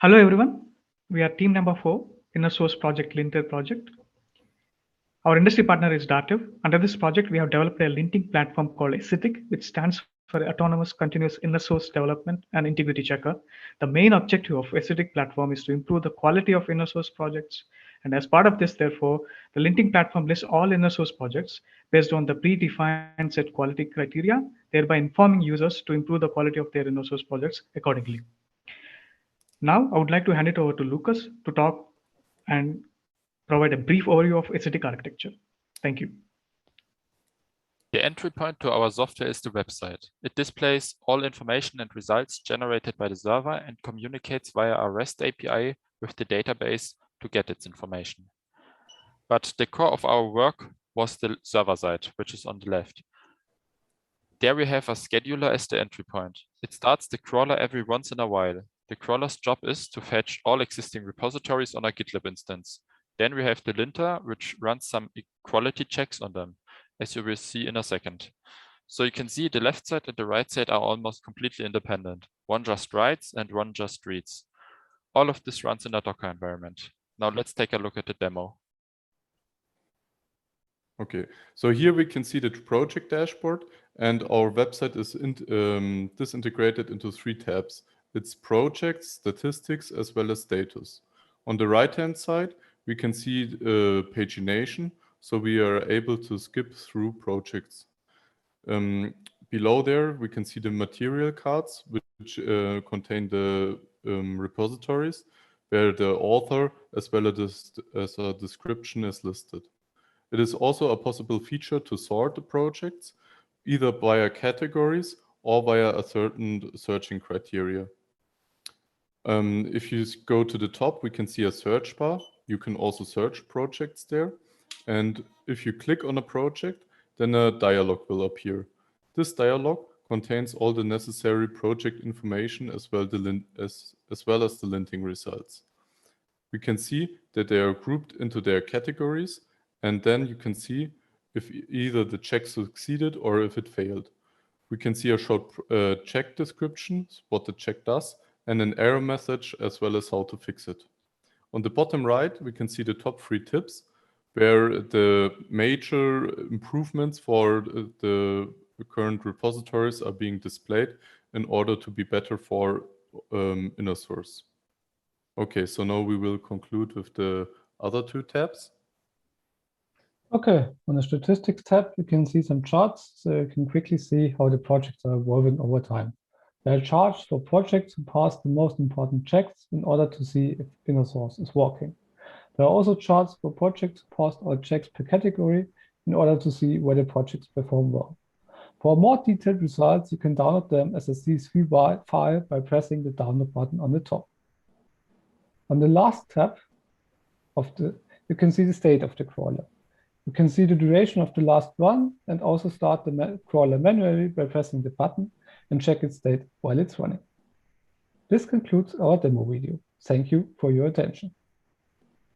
Hello everyone, we are team number 4 in a source project Linter project. Our industry partner is Dativ. Under this project, we have developed a linting platform called ACITIC, which stands for Autonomous Continuous Inner Source Development and Integrity Checker. The main objective of ACITIC platform is to improve the quality of inner source projects. And as part of this, therefore, the linting platform lists all inner source projects based on the predefined set quality criteria, thereby informing users to improve the quality of their inner source projects accordingly. Now, I would like to hand it over to Lucas to talk and provide a brief overview of aesthetic architecture. Thank you. The entry point to our software is the website. It displays all information and results generated by the server and communicates via a REST API with the database to get its information. But the core of our work was the server side, which is on the left. There we have a scheduler as the entry point. It starts the crawler every once in a while. The crawler's job is to fetch all existing repositories on a GitLab instance. Then we have the linter, which runs some equality checks on them, as you will see in a second. So you can see the left side and the right side are almost completely independent. One just writes and one just reads. All of this runs in a Docker environment. Now let's take a look at the demo. Okay, so here we can see the project dashboard, and our website is disintegrated into 3 tabs. It's projects, statistics, as well as status. On the right-hand side, we can see pagination, so we are able to skip through projects. Below there, we can see the material cards, which contain the repositories, where the author as well as a description is listed. It is also a possible feature to sort the projects, either via categories or via a certain searching criteria. If you go to the top, we can see a search bar. You can also search projects there. And if you click on a project, then a dialog will appear. This dialog contains all the necessary project information as well as the linting results. We can see that they are grouped into their categories, and then you can see if either the check succeeded or if it failed. We can see a short check description, what the check does, and an error message as well as how to fix it. On the bottom right, we can see the top 3 tips, where the major improvements for the current repositories are being displayed in order to be better for inner source. Okay, so now we will conclude with the other 2 tabs. Okay, on the statistics tab, you can see some charts, so you can quickly see how the projects are evolving over time. There are charts for projects who pass the most important checks in order to see if inner source is working. There are also charts for projects who passed all checks per category in order to see where the projects perform well. For more detailed results, you can download them as a CSV file by pressing the download button on the top. On the last tab, you can see the state of the crawler. You can see the duration of the last run and also start the crawler manually by pressing the button and check its state while it's running. This concludes our demo video. Thank you for your attention.